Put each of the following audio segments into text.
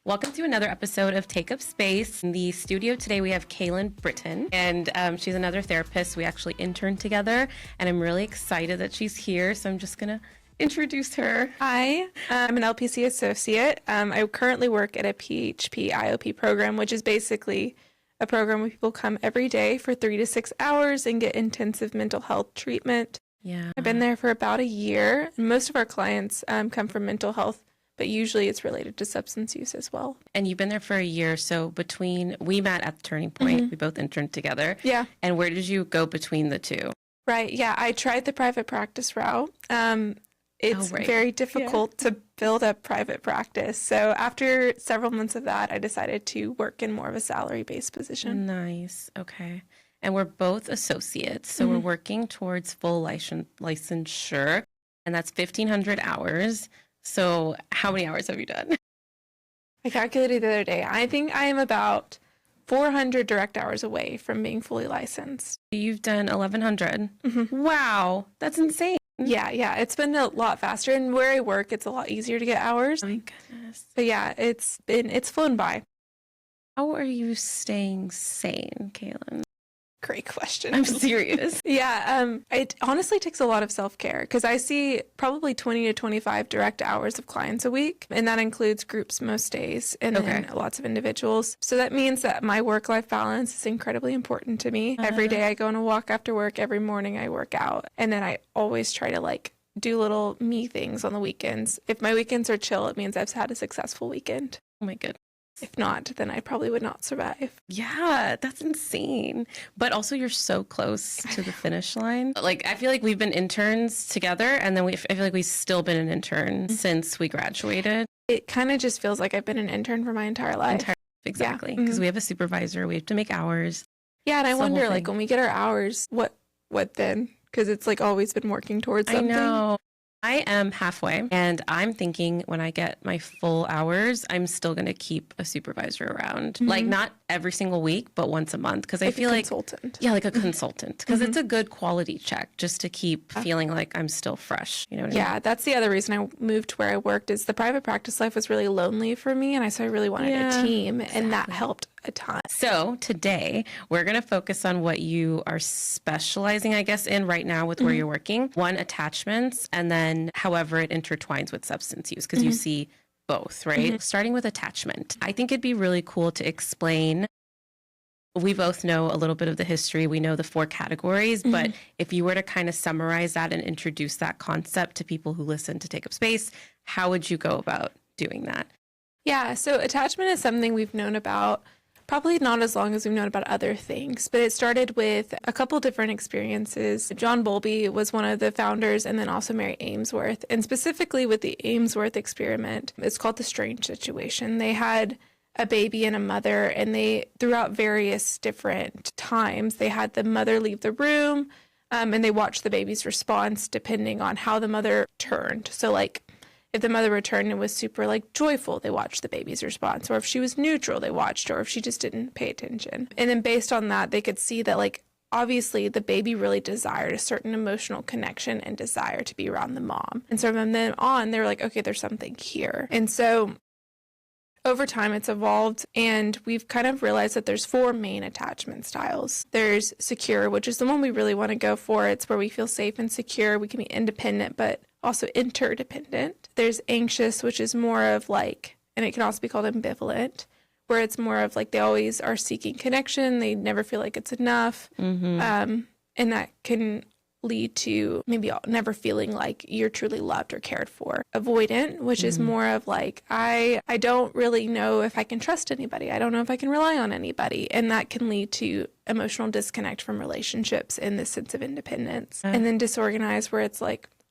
Welcome to another episode of Take Up Space. In the studio today, we have Kaelyn Britton, and she's another therapist. We actually interned together, and I'm really excited that she's here. So I'm just going to introduce her. Hi, I'm an LPC associate. I currently work at a PHP IOP program, which is basically a program where people come every day for 3 to 6 hours and get intensive mental health treatment. Yeah. I've been there for about a year. Most of our clients come from mental health, but usually it's related to substance use as well. And you've been there for a year. So we met at the Turning Point. We both interned together. Yeah. And where did you go between the two? Right. Yeah. I tried the private practice route. It's very difficult to build up private practice. So after several months of that, I decided to work in more of a salary-based position. Nice. Okay. And we're both associates. So we're working towards full licensure, and that's 1,500 hours. So how many hours have you done? I calculated the other day. I think I am about 400 direct hours away from being fully licensed. You've done 1,100. Wow. That's insane. Yeah. It's been a lot faster. And where I work, it's a lot easier to get hours. Oh my goodness. But yeah, it's flown by. How are you staying sane, Kaelyn? Great question. I'm serious. Yeah, it honestly takes a lot of self-care because I see probably 20 to 25 direct hours of clients a week, and that includes groups most days and then lots of individuals. So that means that my work-life balance is incredibly important to me. Every day I go on a walk after work, every morning I work out, and then I always try to do little me things on the weekends. If my weekends are chill, it means I've had a successful weekend. Oh my goodness. If not, then I probably would not survive. Yeah, that's insane. But also you're so close to the finish line. I feel like we've been interns together, and then I feel like we've still been an intern since we graduated. It kind of just feels like I've been an intern for my entire life. Exactly. Because we have a supervisor. We have to make hours. Yeah, and I wonder, when we get our hours, what then? Because it's always been working towards something. I know. I am halfway, and I'm thinking when I get my full hours, I'm still going to keep a supervisor around. Not every single week, but once a month. Because I feel like... consultant. Yeah, like a consultant. Because it's a good quality check just to keep feeling like I'm still fresh. You know what I mean? Yeah, that's the other reason I moved to where I worked is the private practice life was really lonely for me, and I really wanted a team, and that helped a ton. So today, we're going to focus on what you are specializing, I guess, in right now with where you're working. One, attachments, and then however it intertwines with substance use, because you see both, right? Starting with attachment. I think it'd be really cool to explain. We both know a little bit of the history. We know the 4 categories, but if you were to kind of summarize that and introduce that concept to people who listen to Take Up Space, how would you go about doing that? Yeah, so attachment is something we've known about probably not as long as we've known about other things, but it started with a couple different experiences. John Bowlby was one of the founders, and then also Mary Ainsworth. And specifically with the Ainsworth experiment, it's called the strange situation. They had a baby and a mother, and they, throughout various different times, they had the mother leave the room, and they watched the baby's response depending on how the mother turned. So if the mother returned and was super joyful, they watched the baby's response. Or if she was neutral, they watched her. Or if she just didn't pay attention. And then based on that, they could see that obviously the baby really desired a certain emotional connection and desire to be around the mom. And so from then on, they were like, okay, there's something here. And so over time, it's evolved, and we've kind of realized that there's 4 main attachment styles. There's secure, which is the one we really want to go for. It's where we feel safe and secure. We can be independent, but also interdependent. There's anxious, which is more of and it can also be called ambivalent, where it's more of they always are seeking connection. They never feel like it's enough. And that can lead to maybe never feeling like you're truly loved or cared for. Avoidant, which is more of I don't really know if I can trust anybody. I don't know if I can rely on anybody. And that can lead to emotional disconnect from relationships and this sense of independence. And then disorganized, where it's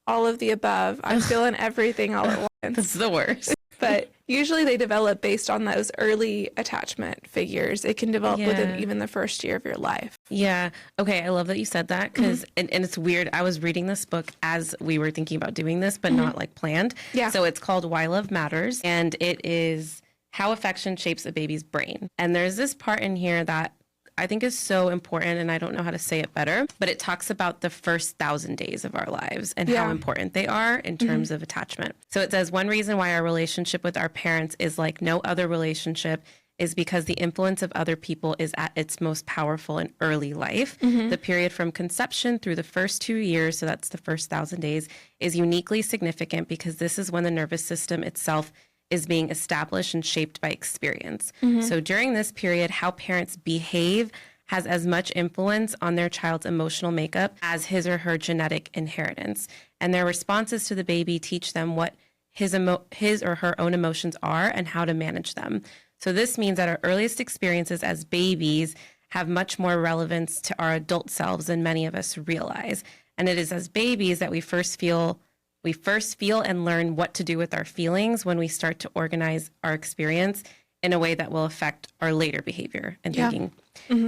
all of the above. I'm feeling everything all at once. That's the worst. But usually they develop based on those early attachment figures. It can develop within even the first year of your life. Yeah. Okay. I love that you said that because, and it's weird. I was reading this book as we were thinking about doing this, but not planned. Yeah. So it's called Why Love Matters, and it is how affection shapes a baby's brain. And there's this part in here that I think is so important, and I don't know how to say it better, but it talks about the first 1,000 days of our lives and how important they are in terms of attachment. So it says, one reason why our relationship with our parents is like no other relationship is because the influence of other people is at its most powerful in early life. The period from conception through the first 2 years, so that's the first 1,000 days, is uniquely significant because this is when the nervous system itself is being established and shaped by experience. So during this period, how parents behave has as much influence on their child's emotional makeup as his or her genetic inheritance. And their responses to the baby teach them what his or her own emotions are and how to manage them. So this means that our earliest experiences as babies have much more relevance to our adult selves than many of us realize. And it is as babies that we first feel and learn what to do with our feelings when we start to organize our experience in a way that will affect our later behavior and thinking.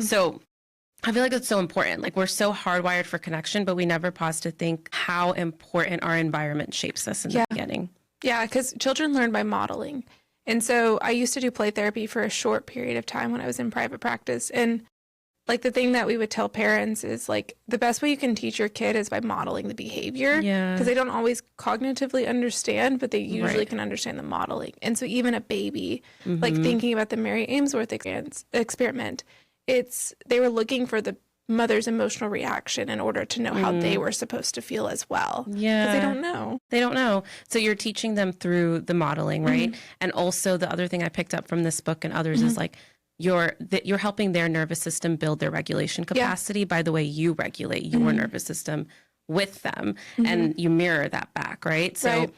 So I feel like it's so important. Like, we're so hardwired for connection, but we never pause to think how important our environment shapes us in the beginning. Yeah, because children learn by modeling. And so I used to do play therapy for a short period of time when I was in private practice. And like the thing that we would tell parents is like the best way you can teach your kid is by modeling the behavior. Because they don't always cognitively understand, but they usually can understand the modeling. And so even a baby, like thinking about the Mary Ainsworth experiment, they were looking for the mother's emotional reaction in order to know how they were supposed to feel as well. Yeah. Because they don't know. They don't know. So you're teaching them through the modeling, right? And also the other thing I picked up from this book and others is like, you're helping their nervous system build their regulation capacity by the way you regulate your nervous system with them. And you mirror that back, right? So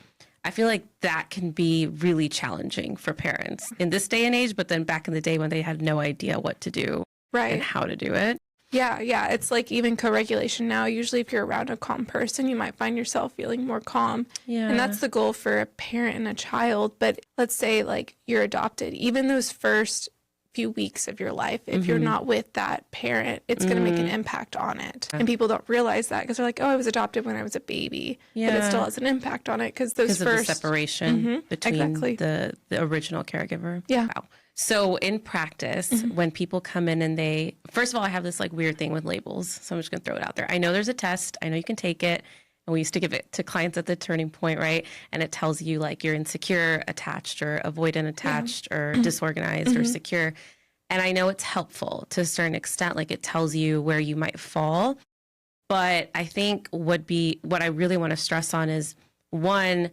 I feel like that can be really challenging for parents in this day and age, but then back in the day when they had no idea what to do and how to do it. Yeah. It's like even co-regulation now. Usually if you're around a calm person, you might find yourself feeling more calm. Yeah. And that's the goal for a parent and a child. But let's say like you're adopted, even those first few weeks of your life, if you're not with that parent, it's going to make an impact on it. And people don't realize that because they're like, oh, I was adopted when I was a baby. But it still has an impact on it because those first... of the separation between the original caregiver. Yeah. Wow. So in practice, when people come in and first of all, I have this like weird thing with labels. So I'm just going to throw it out there. I know there's a test. I know you can take it. And we used to give it to clients at the turning point, right? And it tells you like you're insecure, attached, or avoidant attached, or disorganized, or secure. And I know it's helpful to a certain extent. Like, it tells you where you might fall. But I think what I really want to stress on is, one,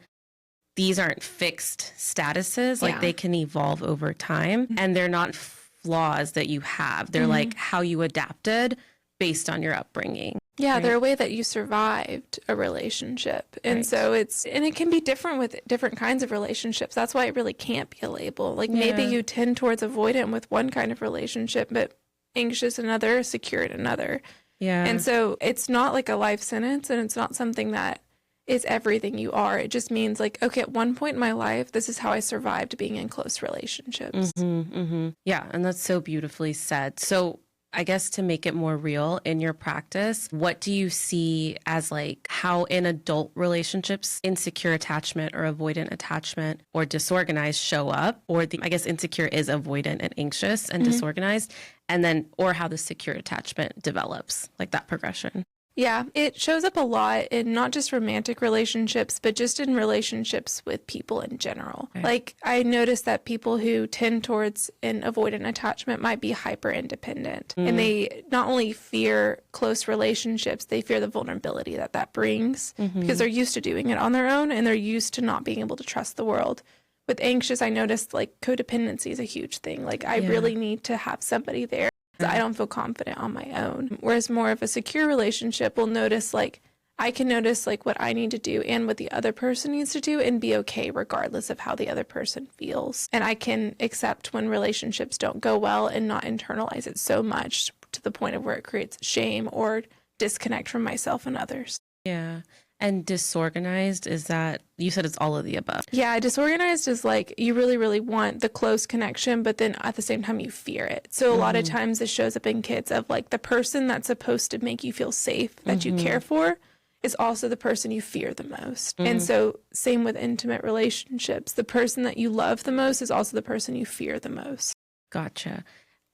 these aren't fixed statuses. Like, they can evolve over time. And they're not flaws that you have. They're like how you adapted based on your upbringing. Yeah, they're a way that you survived a relationship. And so it can be different with different kinds of relationships. That's why it really can't be a label. Like maybe you tend towards avoidant with one kind of relationship, but anxious another, secure in another. Yeah. And so it's not like a life sentence, and it's not something that is everything you are. It just means like, okay, at one point in my life, this is how I survived being in close relationships. Yeah, and that's so beautifully said. So I guess to make it more real in your practice, what do you see as like how in adult relationships, insecure attachment or avoidant attachment or disorganized show up? Or I guess insecure is avoidant and anxious and disorganized, and then, or how the secure attachment develops, like that progression. Yeah, it shows up a lot in not just romantic relationships, but just in relationships with people in general. Okay. Like, I noticed that people who tend towards an avoidant attachment might be hyper independent. And they not only fear close relationships, they fear the vulnerability that brings because they're used to doing it on their own, and they're used to not being able to trust the world. With anxious, I noticed like codependency is a huge thing. Like, I really need to have somebody there. I don't feel confident on my own. Whereas more of a secure relationship will notice, like, I can notice like what I need to do and what the other person needs to do and be okay regardless of how the other person feels. And I can accept when relationships don't go well and not internalize it so much to the point of where it creates shame or disconnect from myself and others. Yeah. And disorganized, is that, you said it's all of the above. Yeah, disorganized is like you really, really want the close connection, but then at the same time you fear it. So a lot of times this shows up in kids of like the person that's supposed to make you feel safe, that you care for, is also the person you fear the most. And so same with intimate relationships. The person that you love the most is also the person you fear the most. Gotcha.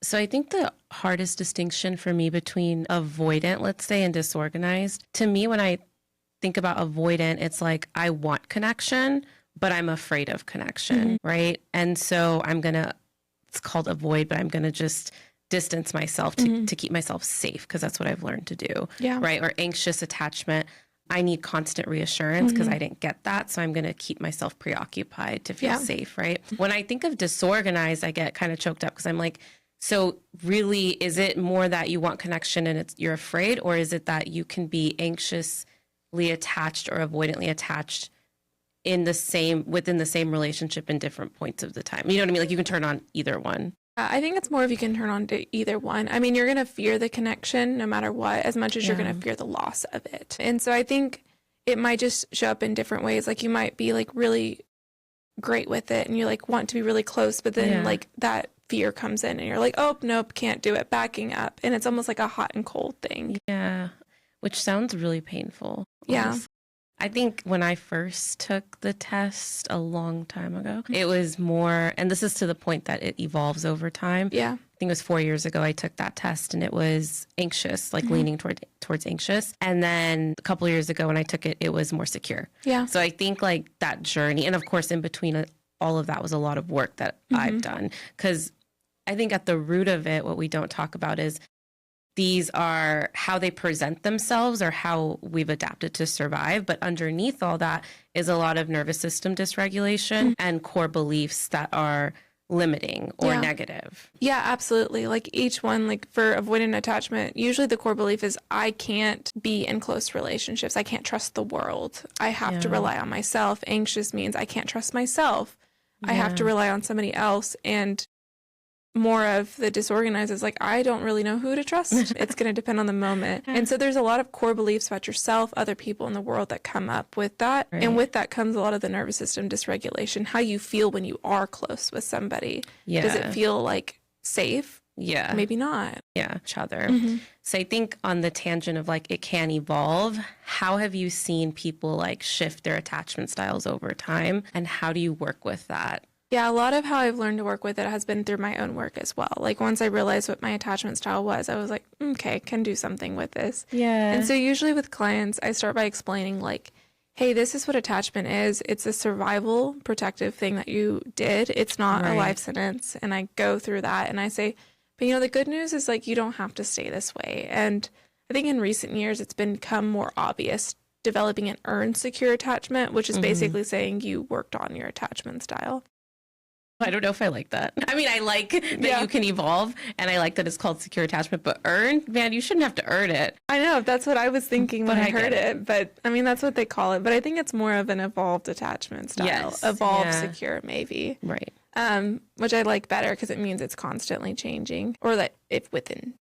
So I think the hardest distinction for me between avoidant, let's say, and disorganized, to me, when I think about avoidant, it's like I want connection, but I'm afraid of connection, right? And so it's called avoid, but I'm going to just distance myself to keep myself safe because that's what I've learned to do, right? Or anxious attachment. I need constant reassurance because I didn't get that. So I'm going to keep myself preoccupied to feel safe, right? When I think of disorganized, I get kind of choked up because I'm like, so really, is it more that you want connection and you're afraid, or is it that you can be anxiously attached or avoidantly attached within the same relationship in different points of the time? You know what I mean? Like you can turn on either one. I think it's more if you can turn on to either one. I mean, you're going to fear the connection no matter what, as much as you're going to fear the loss of it. And so I think it might just show up in different ways. Like you might be like really great with it and you like want to be really close, but then like that fear comes in and you're like, oh, nope, can't do it, backing up. And it's almost like a hot and cold thing. Yeah, which sounds really painful. Yeah. Honestly. I think when I first took the test a long time ago, it was more, and this is to the point that it evolves over time. Yeah. I think it was 4 years ago I took that test and it was anxious, like leaning towards anxious. And then a couple of years ago when I took it, it was more secure. Yeah. So I think like that journey, and of course in between all of that was a lot of work that I've done. Because I think at the root of it, what we don't talk about is these are how they present themselves or how we've adapted to survive. But underneath all that is a lot of nervous system dysregulation and core beliefs that are limiting or negative. Yeah, absolutely. Like each one, like for avoidant attachment, usually the core belief is I can't be in close relationships. I can't trust the world. I have to rely on myself. Anxious means I can't trust myself. I have to rely on somebody else. And more of the disorganized is like, I don't really know who to trust. It's going to depend on the moment. And so there's a lot of core beliefs about yourself, other people in the world that come up with that. Right. And with that comes a lot of the nervous system dysregulation, how you feel when you are close with somebody. Yeah. Does it feel like safe? Yeah. Maybe not. Yeah. Each other. So I think on the tangent of like, it can evolve. How have you seen people like shift their attachment styles over time? And how do you work with that? Yeah, a lot of how I've learned to work with it has been through my own work as well. Like once I realized what my attachment style was, I was like, okay, can do something with this. Yeah. And so usually with clients, I start by explaining like, hey, this is what attachment is. It's a survival protective thing that you did. It's not a life sentence. And I go through that and I say, but you know, the good news is like, you don't have to stay this way. And I think in recent years, it's become more obvious developing an earned secure attachment, which is basically saying you worked on your attachment style. I don't know if I like that. I mean, I like that you can evolve and I like that it's called secure attachment, but earn, man, you shouldn't have to earn it. I know. That's what I was thinking when I heard it. But I mean, that's what they call it. But I think it's more of an evolved attachment style. Yes. Evolved secure, maybe. Right. Which I like better because it means it's constantly changing or that if within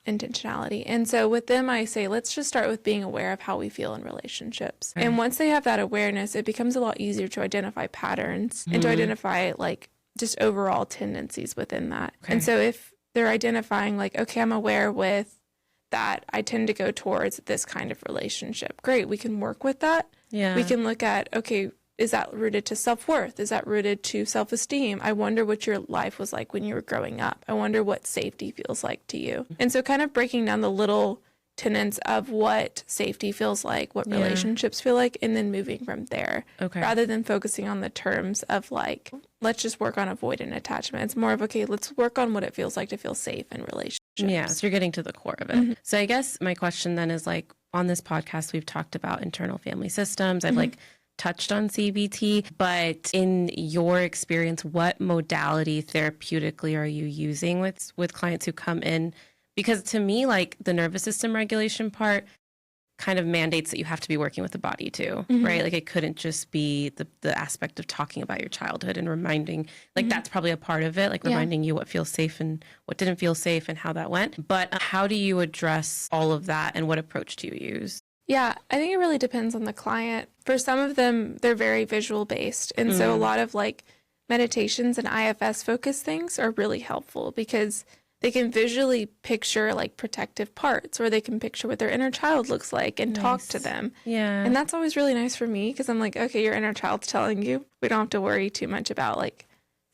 intentionality. And so with them, I say, let's just start with being aware of how we feel in relationships. Right. And once they have that awareness, it becomes a lot easier to identify patterns and to identify like just overall tendencies within that. Okay. And so if they're identifying like, okay, I'm aware with that, I tend to go towards this kind of relationship. Great. We can work with that. Yeah. We can look at, okay, is that rooted to self-worth? Is that rooted to self-esteem? I wonder what your life was like when you were growing up. I wonder what safety feels like to you. And so kind of breaking down the little tenets of what safety feels like, what relationships feel like, and then moving from there. Okay. Rather than focusing on the terms of like, let's just work on avoidant attachment. It's more of, okay, let's work on what it feels like to feel safe in relationships. Yeah, so you're getting to the core of it. So I guess my question then is like, on this podcast, we've talked about internal family systems. I've like touched on CBT, but in your experience, what modality therapeutically are you using with clients who come in? Because to me, like the nervous system regulation part kind of mandates that you have to be working with the body too, right? Like it couldn't just be the aspect of talking about your childhood and reminding, like that's probably a part of it, like reminding you what feels safe and what didn't feel safe and how that went. But how do you address all of that and what approach do you use? Yeah, I think it really depends on the client. For some of them, they're very visual based. And so a lot of like meditations and IFS focused things are really helpful because they can visually picture like protective parts, or they can picture what their inner child looks like and talk to them. Yeah. And that's always really nice for me because I'm like, okay, your inner child's telling you. We don't have to worry too much about like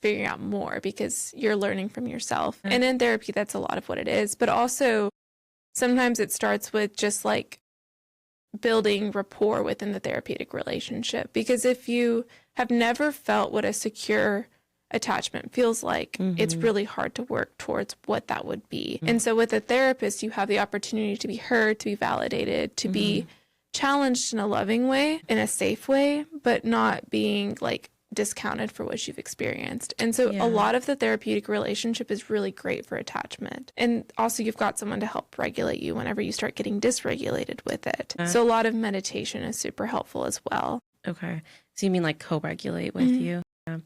figuring out more because you're learning from yourself. And in therapy, that's a lot of what it is. But also sometimes it starts with just like building rapport within the therapeutic relationship. Because if you have never felt what a secure attachment feels like, it's really hard to work towards what that would be. And so with a therapist, you have the opportunity to be heard, to be validated, to be challenged in a loving way, in a safe way, but not being like discounted for what you've experienced. And so a lot of the therapeutic relationship is really great for attachment. And also you've got someone to help regulate you whenever you start getting dysregulated with it. So a lot of meditation is super helpful as well. Okay. So you mean like co-regulate with you? Yeah.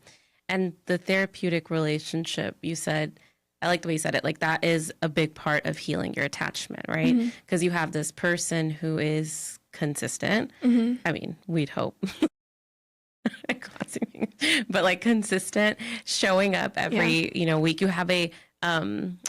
And the therapeutic relationship, you said, I like the way you said it, like that is a big part of healing your attachment, right? Because you have this person who is consistent. I mean, we'd hope. But like consistent, showing up every, week. You have a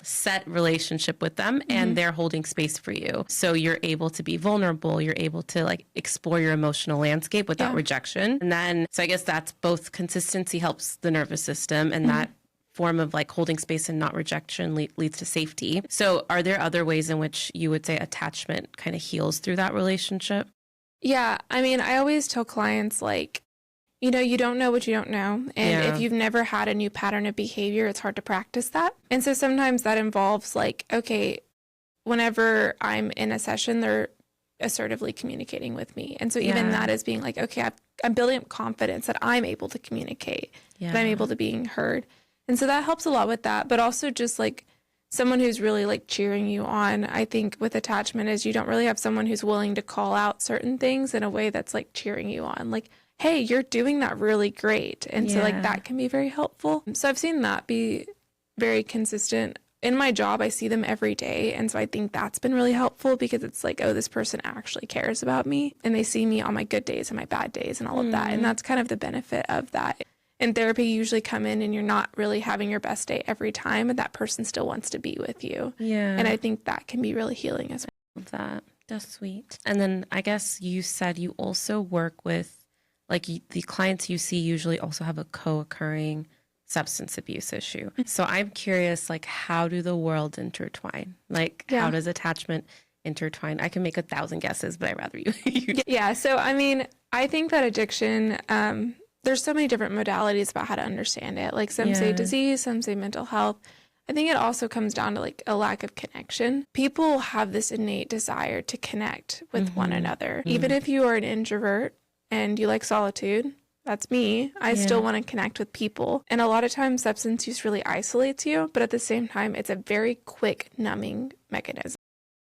set relationship with them and they're holding space for you. So you're able to be vulnerable. You're able to like explore your emotional landscape without rejection. And then, so I guess that's both consistency helps the nervous system and that form of like holding space and not rejection leads to safety. So are there other ways in which you would say attachment kind of heals through that relationship? Yeah. I mean, I always tell clients like, you don't know what you don't know. And if you've never had a new pattern of behavior, it's hard to practice that. And so sometimes that involves like, okay, whenever I'm in a session, they're assertively communicating with me. And so even that is being like, okay, I'm building up confidence that I'm able to communicate, that I'm able to being heard. And so that helps a lot with that. But also just like someone who's really like cheering you on, I think with attachment is you don't really have someone who's willing to call out certain things in a way that's like cheering you on. Like, hey, you're doing that really great. And so like that can be very helpful. So I've seen that be very consistent. In my job, I see them every day. And so I think that's been really helpful because it's like, oh, this person actually cares about me. And they see me on my good days and my bad days and all of that. And that's kind of the benefit of that. In therapy, you usually come in and you're not really having your best day every time. And that person still wants to be with you. Yeah. And I think that can be really healing as well. That's sweet. And then I guess you said you also work with like the clients you see usually also have a co-occurring substance abuse issue. So I'm curious, like, how do the worlds intertwine? Like, how does attachment intertwine? I can make 1,000 guesses, but I'd rather you. Yeah. So, I mean, I think that addiction, there's so many different modalities about how to understand it. Like some say disease, some say mental health. I think it also comes down to like a lack of connection. People have this innate desire to connect with one another. Even if you are an introvert, and you like solitude, that's me. I still want to connect with people. And a lot of times substance use really isolates you, but at the same time, it's a very quick numbing mechanism.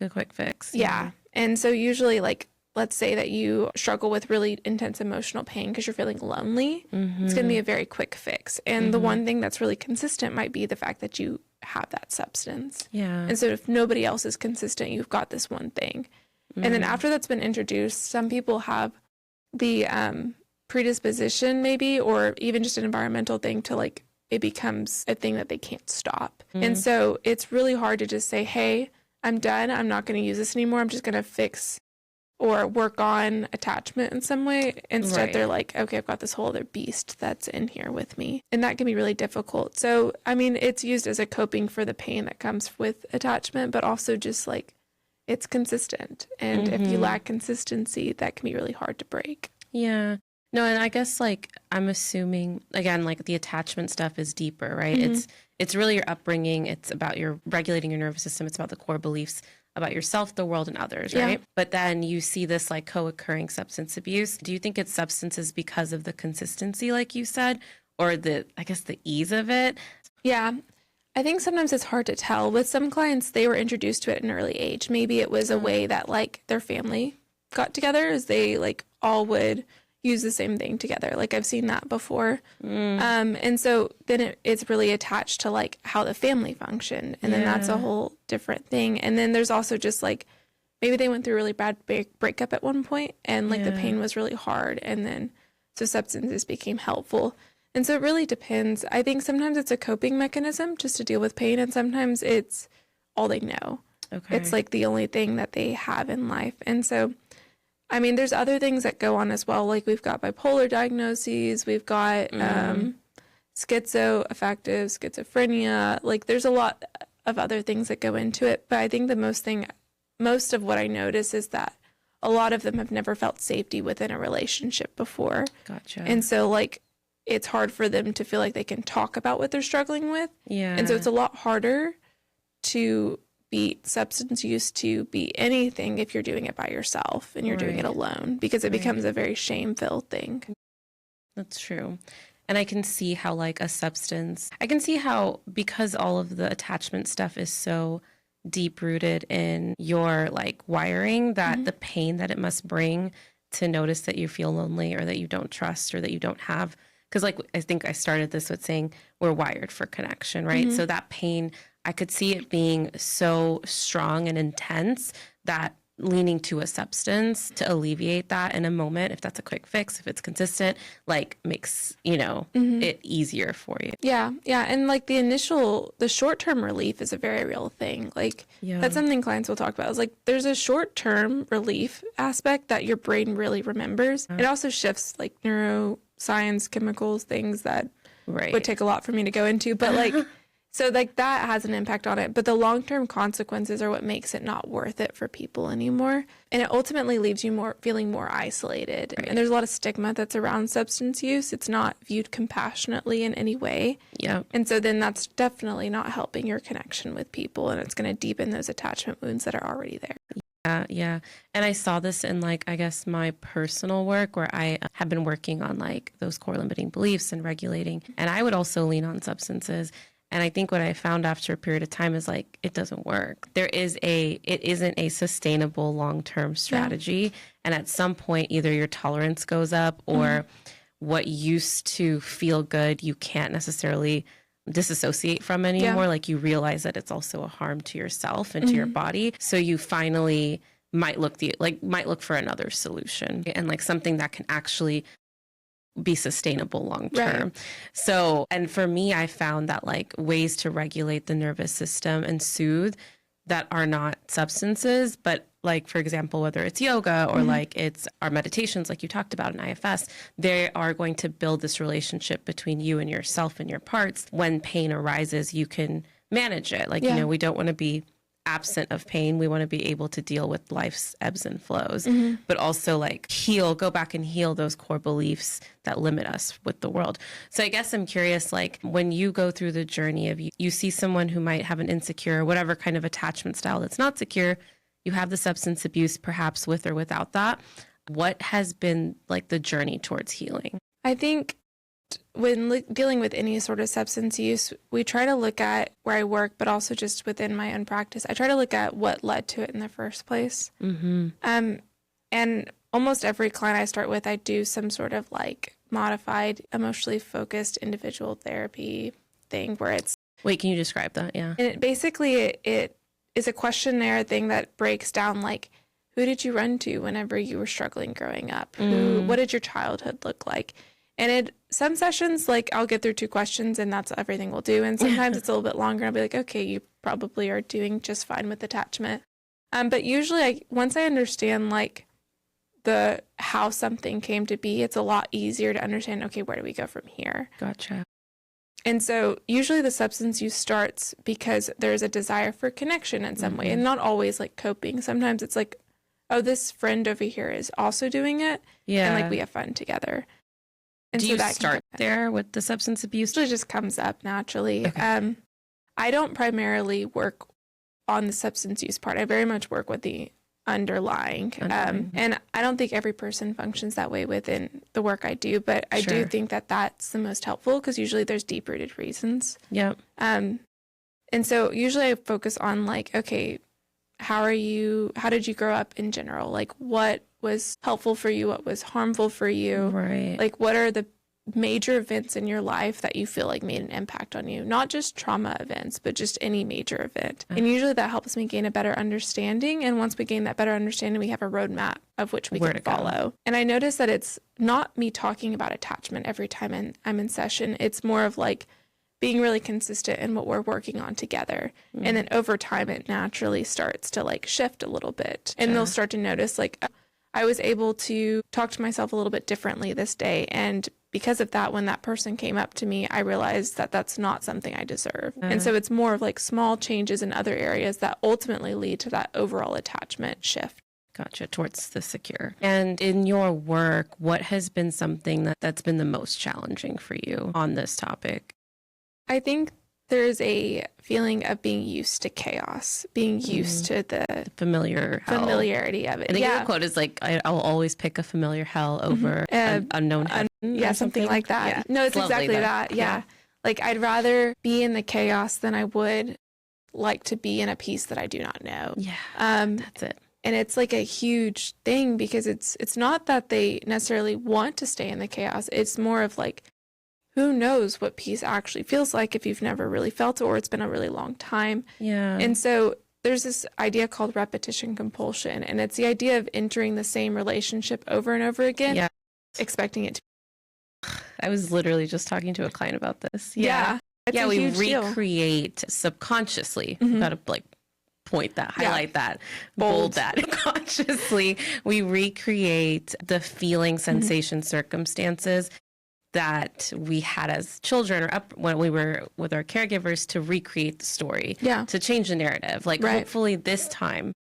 A quick fix. Yeah. And so usually like, let's say that you struggle with really intense emotional pain because you're feeling lonely. It's going to be a very quick fix. And the one thing that's really consistent might be the fact that you have that substance. Yeah. And so if nobody else is consistent, you've got this one thing. And then after that's been introduced, some people have the predisposition maybe, or even just an environmental thing to like, it becomes a thing that they can't stop. And so it's really hard to just say, hey, I'm done. I'm not going to use this anymore. I'm just going to fix or work on attachment in some way. Instead, they're like, okay, I've got this whole other beast that's in here with me. And that can be really difficult. So, I mean, it's used as a coping for the pain that comes with attachment, but also just like, it's consistent. And if you lack consistency, that can be really hard to break. Yeah. No, and I guess like I'm assuming again, like the attachment stuff is deeper, right? It's really your upbringing. It's about your regulating your nervous system. It's about the core beliefs about yourself, the world, and others, right? But then you see this like co-occurring substance abuse. Do you think it's substances because of the consistency, like you said, or the ease of it? Yeah. I think sometimes it's hard to tell. With some clients, they were introduced to it at an early age. Maybe it was a way that like their family got together, as they like all would use the same thing together. Like I've seen that before. And so then it's really attached to like how the family functioned. And then that's a whole different thing. And then there's also just like, maybe they went through a really bad breakup at one point and like the pain was really hard. And then so substances became helpful. And so it really depends. I think sometimes it's a coping mechanism just to deal with pain. And sometimes it's all they know. Okay. It's like the only thing that they have in life. And so, I mean, there's other things that go on as well. Like we've got bipolar diagnoses. We've got schizoaffective, schizophrenia. Like there's a lot of other things that go into it. But I think most of what I notice is that a lot of them have never felt safety within a relationship before. Gotcha. And so like it's hard for them to feel like they can talk about what they're struggling with. Yeah. And so it's a lot harder to beat substance use to be anything if you're doing it by yourself and you're doing it alone, because it becomes a very shame-filled thing. That's true. And I can see how like a substance, I can see how, because all of the attachment stuff is so deep rooted in your like wiring, that the pain that it must bring to notice that you feel lonely or that you don't trust or that you don't have, because like I think I started this with saying we're wired for connection, right? So that pain, I could see it being so strong and intense that leaning to a substance to alleviate that in a moment, if that's a quick fix, if it's consistent, like makes, it easier for you. Yeah. Yeah. And like the short-term relief is a very real thing. Like that's something clients will talk about. Is like there's a short-term relief aspect that your brain really remembers. It also shifts like neuroscience, chemicals, things that would take a lot for me to go into. But like, so like that has an impact on it. But the long-term consequences are what makes it not worth it for people anymore. And it ultimately leaves you feeling more isolated. And there's a lot of stigma that's around substance use. It's not viewed compassionately in any way. Yeah. And so then that's definitely not helping your connection with people. And it's going to deepen those attachment wounds that are already there. Yeah. And I saw this in like, I guess my personal work where I have been working on like those core limiting beliefs and regulating. And I would also lean on substances. And I think what I found after a period of time is like, it doesn't work. It isn't a sustainable long-term strategy. Yeah. And at some point, either your tolerance goes up or what used to feel good, you can't necessarily disassociate from anymore. Like you realize that it's also a harm to yourself and to your body. So you finally might look for another solution and like something that can actually be sustainable long term. Right. So, and for me, I found that like ways to regulate the nervous system and soothe that are not substances, but like, for example, whether it's yoga or like it's our meditations, like you talked about in IFS, they are going to build this relationship between you and yourself and your parts. When pain arises, you can manage it. Like, we don't want to be absent of pain. We want to be able to deal with life's ebbs and flows, but also like go back and heal those core beliefs that limit us with the world. So I guess I'm curious, like when you go through the journey of you see someone who might have an insecure, whatever kind of attachment style that's not secure, you have the substance abuse perhaps with or without that. What has been like the journey towards healing? I think when dealing with any sort of substance use, we try to look at where I work, but also just within my own practice. I try to look at what led to it in the first place. And almost every client I start with, I do some sort of like modified, emotionally focused individual therapy thing where it's... Wait, can you describe that? Yeah. And it is a questionnaire thing that breaks down like, who did you run to whenever you were struggling growing up? What did your childhood look like? And some sessions, like I'll get through 2 questions and that's everything we'll do. And sometimes it's a little bit longer. I'll be like, okay, you probably are doing just fine with attachment. But usually once I understand like how something came to be, it's a lot easier to understand, okay, where do we go from here? Gotcha. And so usually the substance use starts because there's a desire for connection in some way, and not always like coping. Sometimes it's like, oh, this friend over here is also doing it. Yeah. And like we have fun together. And do you start there with the substance abuse? It just comes up naturally. Okay. I don't primarily work on the substance use part. I very much work with the underlying. And I don't think every person functions that way within the work I do, but I do think that that's the most helpful because usually there's deep-rooted reasons. Yep. And so usually I focus on like, okay, how did you grow up in general? Like what was helpful for you? What was harmful for you? Right. Like what are the major events in your life that you feel like made an impact on you? Not just trauma events, but just any major event. And usually that helps me gain a better understanding. And once we gain that better understanding, we have a roadmap of which we can follow. And I notice that it's not me talking about attachment every time I'm in session. It's more of like being really consistent in what we're working on together. And then over time, it naturally starts to like shift a little bit. And they'll start to notice like, I was able to talk to myself a little bit differently this day. And because of that, when that person came up to me, I realized that that's not something I deserve. And so it's more of like small changes in other areas that ultimately lead to that overall attachment shift. Gotcha, towards the secure. And in your work, what has been something that's been the most challenging for you on this topic? I think there's a feeling of being used to chaos, being used to the Familiar hell. familiarity of it. I think the quote is like, I'll always pick a familiar hell over an unknown heaven. Yeah, something like that. Yeah. No, it's lovely, exactly though. that. Yeah. Like, I'd rather be in the chaos than I would like to be in a peace that I do not know. Yeah, that's it. And it's like a huge thing because it's not that they necessarily want to stay in the chaos. It's more of like, who knows what peace actually feels like if you've never really felt it or it's been a really long time. Yeah. And so there's this idea called repetition compulsion, and it's the idea of entering the same relationship over and over again, expecting it to. I was literally just talking to a client about this. Yeah. Yeah, we deal. recreate subconsciously. Mhm. Got to like point that, highlight that, Bold. bold that. Consciously, we recreate the feeling, sensation, circumstances that we had as children or up when we were with our caregivers to recreate the story, to change the narrative. Like, hopefully this time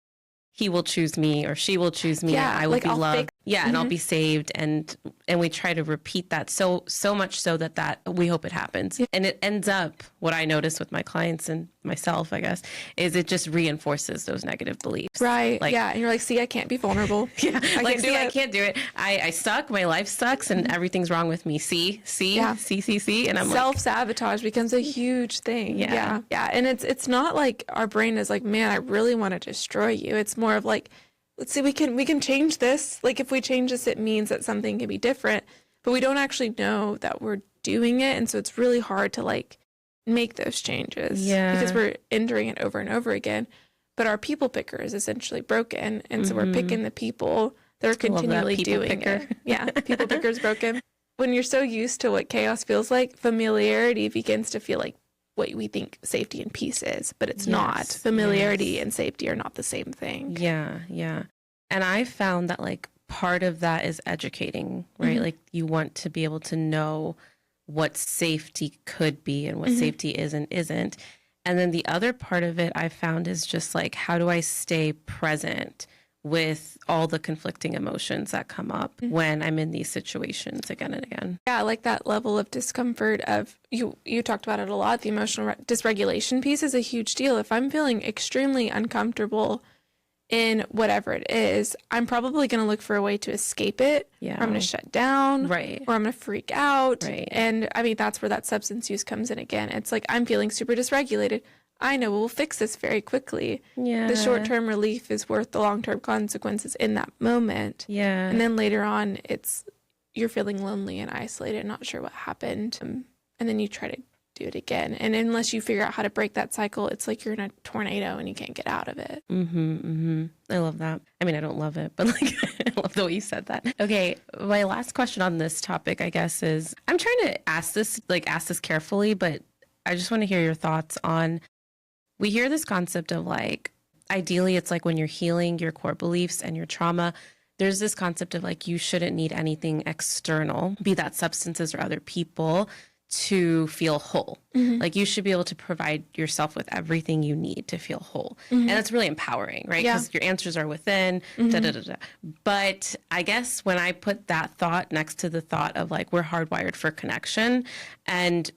he will choose me or she will choose me. Yeah, and I will like, be I'll loved. And I'll be saved. And we try to repeat that so much so that we hope it happens. And it ends up, what I notice with my clients and myself, I guess, is it just reinforces those negative beliefs. Right. Like, And you're like, see, I can't be vulnerable. I can't do it. I suck. My life sucks and everything's wrong with me. See. And I'm self-sabotage becomes a huge thing. Yeah. And it's not like our brain is like, man, I really want to destroy you. It's more of like, let's see, we can change this. Like, if we change this, it means that something can be different, but we don't actually know that we're doing it. And so it's really hard to like make those changes because we're entering it over and over again. But our people picker is essentially broken. And so we're picking the people that are continually doing it. Yeah. People picker is broken. When you're so used to what chaos feels like, familiarity begins to feel like what we think safety and peace is, but it's not. Familiarity and safety are not the same thing. Yeah. And I found that like part of that is educating, right? Like, you want to be able to know what safety could be and what safety is and isn't. And then the other part of it I found is just like, how do I stay present with all the conflicting emotions that come up when I'm in these situations again and again? Yeah, like that level of discomfort of, you talked about it a lot, the emotional dysregulation piece is a huge deal. If I'm feeling extremely uncomfortable in whatever it is, I'm probably going to look for a way to escape it. Or I'm going to shut down. Right. Or I'm going to freak out. Right. And I mean, that's where that substance use comes in again. It's like, I'm feeling super dysregulated. I know we'll fix this very quickly. Yeah. The short-term relief is worth the long-term consequences in that moment. Yeah. And then later on, you're feeling lonely and isolated, not sure what happened. And then you try to do it again. And unless you figure out how to break that cycle, it's like you're in a tornado and you can't get out of it. I love that. I mean, I don't love it, but like, I love the way you said that. Okay. My last question on this topic, I guess, is I'm trying to ask this carefully, but I just want to hear your thoughts on, we hear this concept of like, ideally it's like when you're healing your core beliefs and your trauma, there's this concept of like, you shouldn't need anything external, be that substances or other people, to feel whole. Like, you should be able to provide yourself with everything you need to feel whole. And that's really empowering, right? Because your answers are within, But I guess when I put that thought next to the thought of like, we're hardwired for connection, and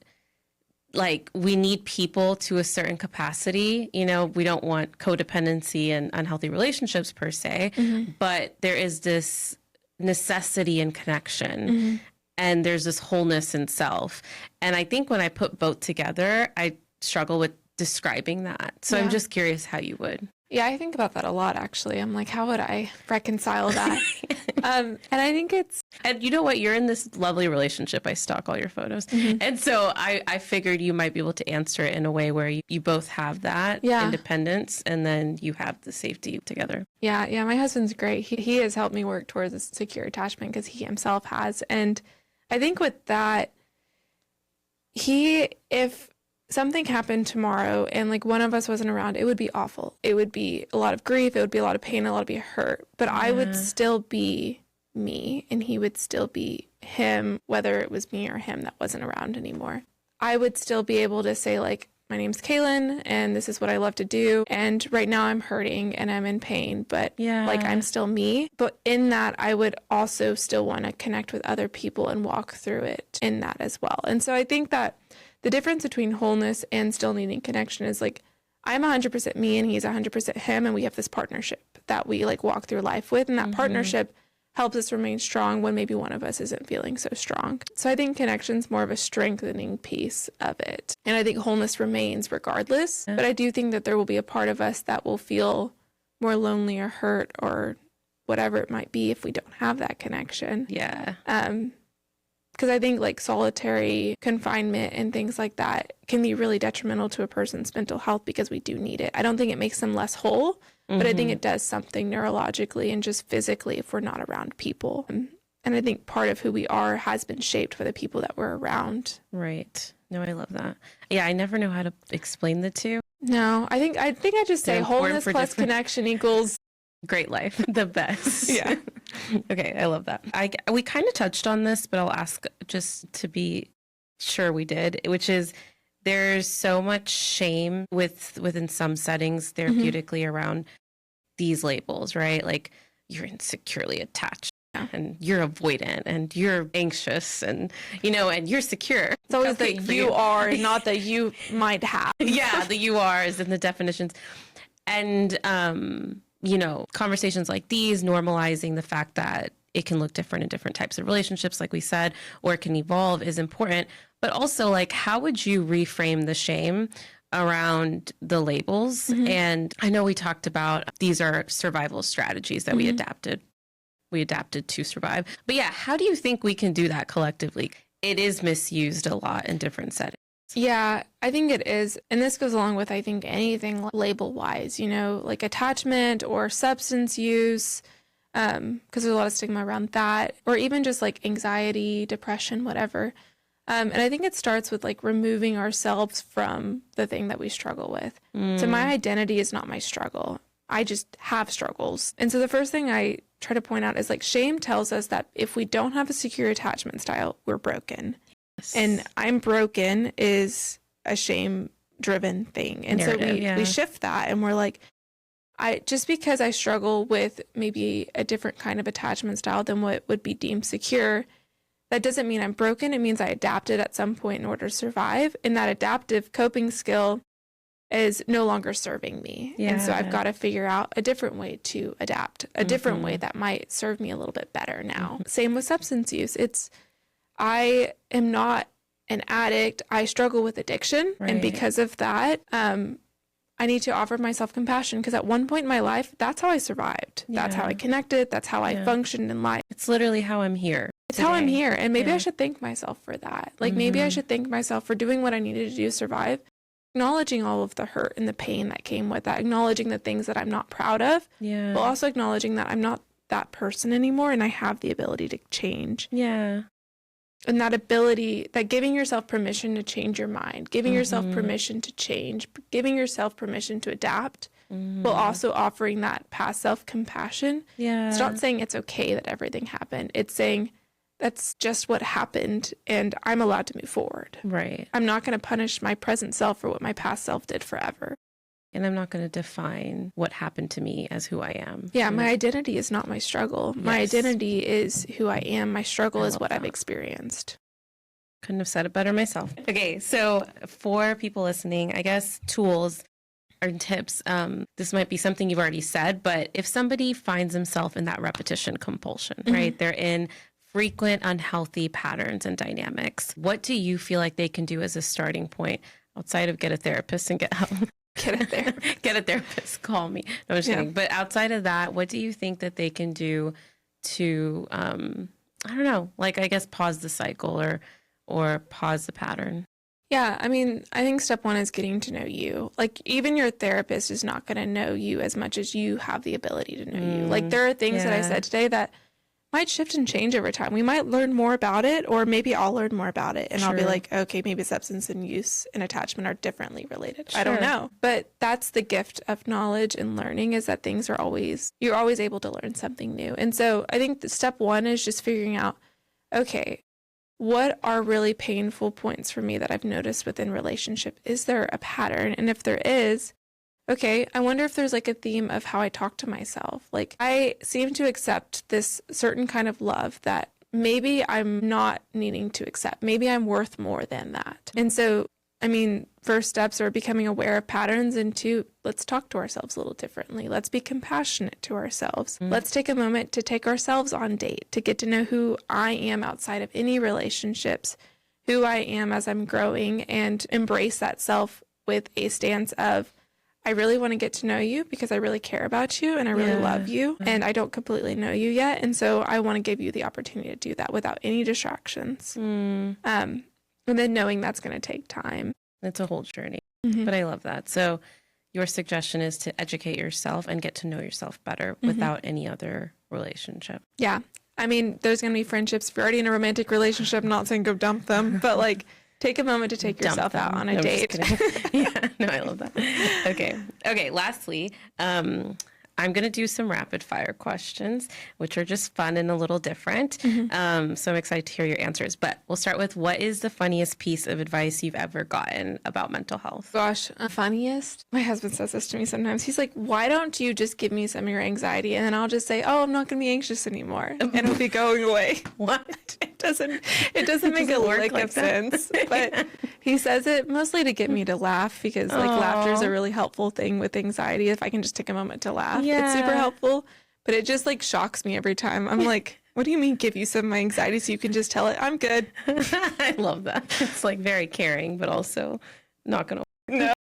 like, we need people to a certain capacity, you know, we don't want codependency and unhealthy relationships per se, but there is this necessity in connection. And there's this wholeness in self. And I think when I put both together, I struggle with describing that. So I'm just curious how you would. Yeah, I think about that a lot, actually. I'm like, how would I reconcile that? And I think And you know what? You're in this lovely relationship. I stalk all your photos. And so I figured you might be able to answer it in a way where you both have that independence and then you have the safety together. Yeah, my husband's great. He has helped me work towards a secure attachment because he himself has. And I think with that, if something happened tomorrow and like one of us wasn't around, it would be awful. It would be a lot of grief. It would be a lot of pain, a lot of hurt. But I would still be me and he would still be him, whether it was me or him that wasn't around anymore, I would still be able to say, like, my name's Kaelyn and this is what I love to do. And right now I'm hurting and I'm in pain, but like I'm still me. But in that, I would also still want to connect with other people and walk through it in that as well. And so I think that the difference between wholeness and still needing connection is like, I'm 100% me and he's 100% him. And we have this partnership that we like walk through life with. And that partnership helps us remain strong when maybe one of us isn't feeling so strong. So I think connection's more of a strengthening piece of it. And I think wholeness remains regardless. But I do think that there will be a part of us that will feel more lonely or hurt or whatever it might be if we don't have that connection. Yeah. Because I think like solitary confinement and things like that can be really detrimental to a person's mental health because we do need it. I don't think it makes them less whole, but I think it does something neurologically and just physically if we're not around people. And I think part of who we are has been shaped by the people that we're around. Right. No, I love that. Yeah, I never know how to explain the two. No, I think I just say wholeness plus connection equals great life. The best. Yeah. Okay, I love that. We kind of touched on this, but I'll ask just to be sure we did, which is there's so much shame within some settings therapeutically around these labels, right? Like you're insecurely attached and you're avoidant and you're anxious and, and you're secure. It's always that you are, not that you might have. Yeah, the you are's and the definitions. And, conversations like these, normalizing the fact that it can look different in different types of relationships, like we said, or it can evolve is important. But also, like, how would you reframe the shame around the labels? And I know we talked about these are survival strategies that we adapted to survive. But yeah, how do you think we can do that collectively? It is misused a lot in different settings. Yeah, I think it is. And this goes along with, I think, anything label-wise, like attachment or substance use, because there's a lot of stigma around that, or even just like anxiety, depression, whatever. And I think it starts with like removing ourselves from the thing that we struggle with. So my identity is not my struggle. I just have struggles. And so the first thing I try to point out is like shame tells us that if we don't have a secure attachment style, we're broken. Yes. And I'm broken is a shame-driven thing. And narrative, so we shift that and we're like, just because I struggle with maybe a different kind of attachment style than what would be deemed secure, that doesn't mean I'm broken. It means I adapted at some point in order to survive. And that adaptive coping skill is no longer serving me. Yeah. And so I've got to figure out a different way to adapt, a different way that might serve me a little bit better now. Same with substance use. I am not an addict. I struggle with addiction. Right. And because of that, I need to offer myself compassion because at one point in my life, that's how I survived. Yeah. That's how I connected. That's how I functioned in life. It's literally how I'm here. It's how I'm here. And maybe I should thank myself for that. Like maybe I should thank myself for doing what I needed to do to survive, acknowledging all of the hurt and the pain that came with that, acknowledging the things that I'm not proud of, but also acknowledging that I'm not that person anymore and I have the ability to change. Yeah. And that ability, that giving yourself permission to change your mind, giving yourself permission to change, giving yourself permission to adapt, while also offering that past self-compassion. Yeah. It's not saying it's okay that everything happened. It's saying that's just what happened and I'm allowed to move forward. Right. I'm not going to punish my present self for what my past self did forever. And I'm not going to define what happened to me as who I am. Yeah, my identity is not my struggle. Yes. My identity is who I am. My struggle is what I've experienced. Couldn't have said it better myself. Okay, so for people listening, I guess tools or tips, this might be something you've already said, but if somebody finds themselves in that repetition compulsion, right? They're in frequent unhealthy patterns and dynamics. What do you feel like they can do as a starting point outside of get a therapist and get help? Get a therapist, call me. No, I'm just kidding. But outside of that, what do you think that they can do to, I don't know, like I guess pause the cycle or pause the pattern? Yeah, I mean, I think step one is getting to know you. Like even your therapist is not going to know you as much as you have the ability to know you. Like there are things that I said today that might shift and change over time. We might learn more about it, or maybe I'll learn more about it and I'll be like, okay, maybe substance and use and attachment are differently related. I don't know. But that's the gift of knowledge and learning is that things are you're always able to learn something new. And so I think step one is just figuring out, okay, what are really painful points for me that I've noticed within relationship? Is there a pattern? And if there is, okay, I wonder if there's like a theme of how I talk to myself. Like I seem to accept this certain kind of love that maybe I'm not needing to accept. Maybe I'm worth more than that. And so, I mean, first steps are becoming aware of patterns, and two, let's talk to ourselves a little differently. Let's be compassionate to ourselves. Let's take a moment to take ourselves on date, to get to know who I am outside of any relationships, who I am as I'm growing, and embrace that self with a stance of, I really want to get to know you because I really care about you and I really love you, and I don't completely know you yet. And so I want to give you the opportunity to do that without any distractions. And then knowing that's going to take time. It's a whole journey, but I love that. So your suggestion is to educate yourself and get to know yourself better without any other relationship. Yeah. I mean, there's going to be friendships. If you're already in a romantic relationship, I'm not saying go dump them, but like take a moment to take yourself out on a date. Yeah, no, I love that. Okay. Lastly, I'm going to do some rapid fire questions, which are just fun and a little different. So I'm excited to hear your answers. But we'll start with, what is the funniest piece of advice you've ever gotten about mental health? Gosh, funniest? My husband says this to me sometimes. He's like, why don't you just give me some of your anxiety? And then I'll just say, oh, I'm not going to be anxious anymore. And it'll be going away. What? It doesn't make a lick of sense. But he says it mostly to get me to laugh, because like laughter is a really helpful thing with anxiety. If I can just take a moment to laugh. It's super helpful, but it just like shocks me every time. I'm like, what do you mean give you some of my anxiety so you can just tell it I'm good? I love that. It's like very caring, but also not going to work. No.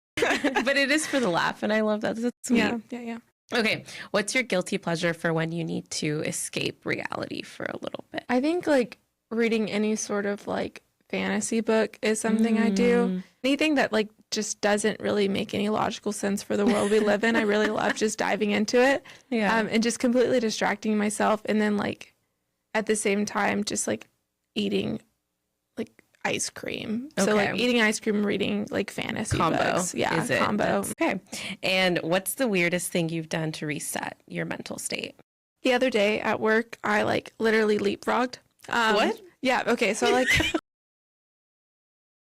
But it is for the laugh, and I love that. That's sweet. Yeah. Okay. What's your guilty pleasure for when you need to escape reality for a little bit? I think like reading any sort of like fantasy book is something I do. Anything that like just doesn't really make any logical sense for the world we live in, I really love just diving into it. And just completely distracting myself, and then like at the same time just like eating like ice cream. So like eating ice cream, reading like fantasy books. Yeah, combo. Okay. And what's the weirdest thing you've done to reset your mental state? The other day at work, I like literally leapfrogged. What? Yeah. Okay. So like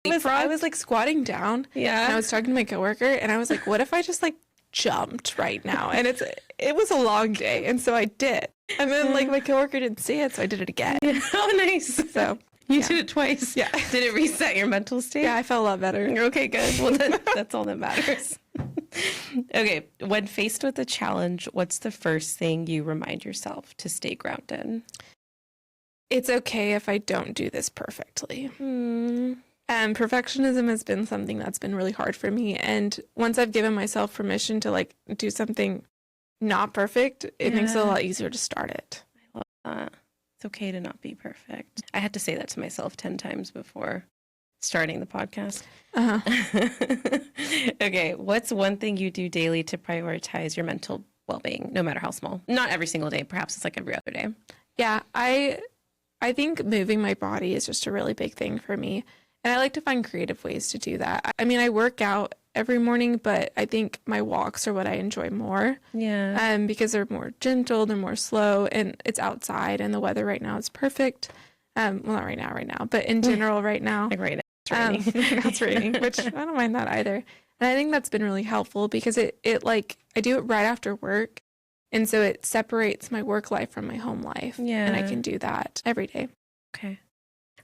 I was like squatting down. Yeah. And I was talking to my coworker, and I was like, what if I just like jumped right now? And it was a long day, and so I did. And then like my coworker didn't see it, so I did it again. Oh, nice. So you did it twice. Yeah. Did it reset your mental state? Yeah, I felt a lot better. Okay, good. Well, that's all that matters. Okay. When faced with a challenge, what's the first thing you remind yourself to stay grounded? It's okay if I don't do this perfectly. Perfectionism has been something that's been really hard for me. And once I've given myself permission to like do something not perfect, it makes it a lot easier to start it. I love that. It's okay to not be perfect. I had to say that to myself 10 times before starting the podcast. Okay. What's one thing you do daily to prioritize your mental well-being, no matter how small? Not every single day. Perhaps it's like every other day. Yeah. I think moving my body is just a really big thing for me. And I like to find creative ways to do that. I mean, I work out every morning, but I think my walks are what I enjoy more. Yeah. Because they're more gentle, they're more slow, and it's outside, and the weather right now is perfect. Well, not right now, but in general right now. Like right now it's raining. Now it's raining, which I don't mind that either. And I think that's been really helpful because it like, I do it right after work. And so it separates my work life from my home life. Yeah. And I can do that every day. Okay.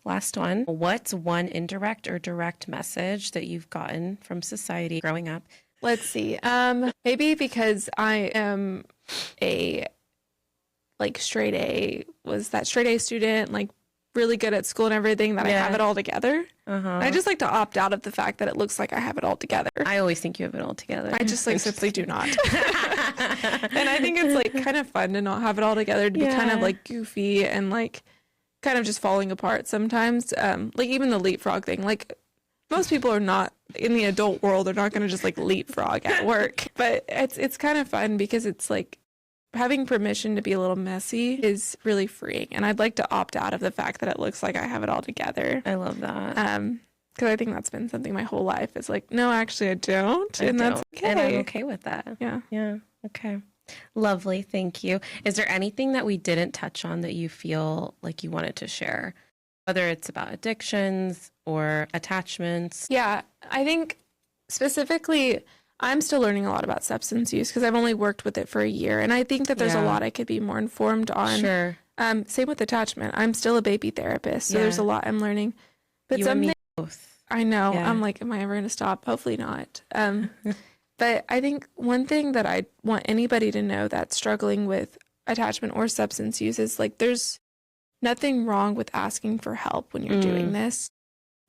Last one. What's one indirect or direct message that you've gotten from society growing up? Let's see. Maybe because I am a straight A student, like really good at school and everything, that I have it all together. I just like to opt out of the fact that it looks like I have it all together. I always think you have it all together. I just like simply do not. And I think it's like kind of fun to not have it all together, to be kind of like goofy and like kind of just falling apart sometimes. Like even the leapfrog thing, like most people are not in the adult world, they're not going to just like leapfrog at work, but it's kind of fun because it's like having permission to be a little messy is really freeing. And I'd like to opt out of the fact that it looks like I have it all together. I love that. Because I think that's been something my whole life is like, no, actually I don't. That's okay. And I'm okay with that. Yeah. Yeah. Okay. Lovely. Thank you. Is there anything that we didn't touch on that you feel like you wanted to share whether it's about addictions or attachments. Yeah, I think specifically, I'm still learning a lot about substance use because I've only worked with it for a year. And I think that there's a lot I could be more informed on. Sure. Same with attachment. I'm still a baby therapist, so there's a lot I'm learning. But You and me both. I know. Yeah. I'm like, am I ever going to stop? Hopefully not. But I think one thing that I want anybody to know that's struggling with attachment or substance use is like, there's nothing wrong with asking for help when you're doing this.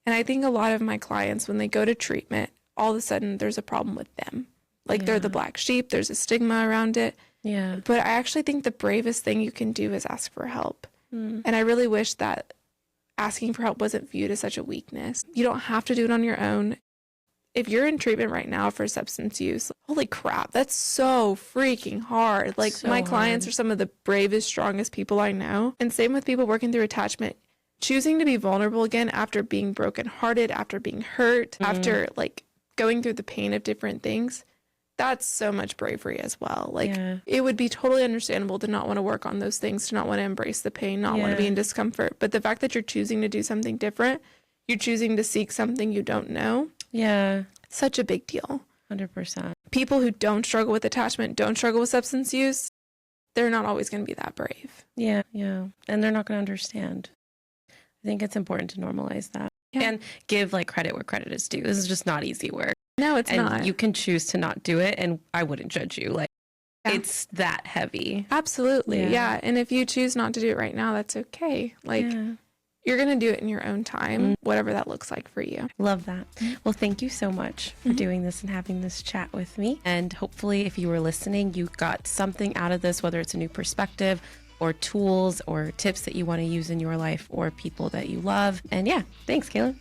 And I think a lot of my clients, when they go to treatment, all of a sudden there's a problem with them. Like they're the black sheep. There's a stigma around it. Yeah. But I actually think the bravest thing you can do is ask for help. And I really wish that asking for help wasn't viewed as such a weakness. You don't have to do it on your own. If you're in treatment right now for substance use, holy crap, that's so freaking hard. Like my clients are some of the bravest, strongest people I know. And same with people working through attachment. Choosing to be vulnerable again after being brokenhearted, after being hurt, after like going through the pain of different things, that's so much bravery as well. Like it would be totally understandable to not want to work on those things, to not want to embrace the pain, not want to be in discomfort. But the fact that you're choosing to do something different, you're choosing to seek something you don't know. Yeah. Such a big deal. 100%. People who don't struggle with attachment, don't struggle with substance use, they're not always going to be that brave. Yeah. Yeah. And they're not going to understand. I think it's important to normalize that and give like credit where credit is due. This is just not easy work. No, it's not. And you can choose to not do it, and I wouldn't judge you. Like, it's that heavy. Absolutely. Yeah. And if you choose not to do it right now, that's okay. Like, you're going to do it in your own time, whatever that looks like for you. Love that. Well, thank you so much for doing this and having this chat with me. And hopefully, if you were listening, you got something out of this, whether it's a new perspective or tools or tips that you want to use in your life or people that you love. And yeah, thanks, Kaelyn.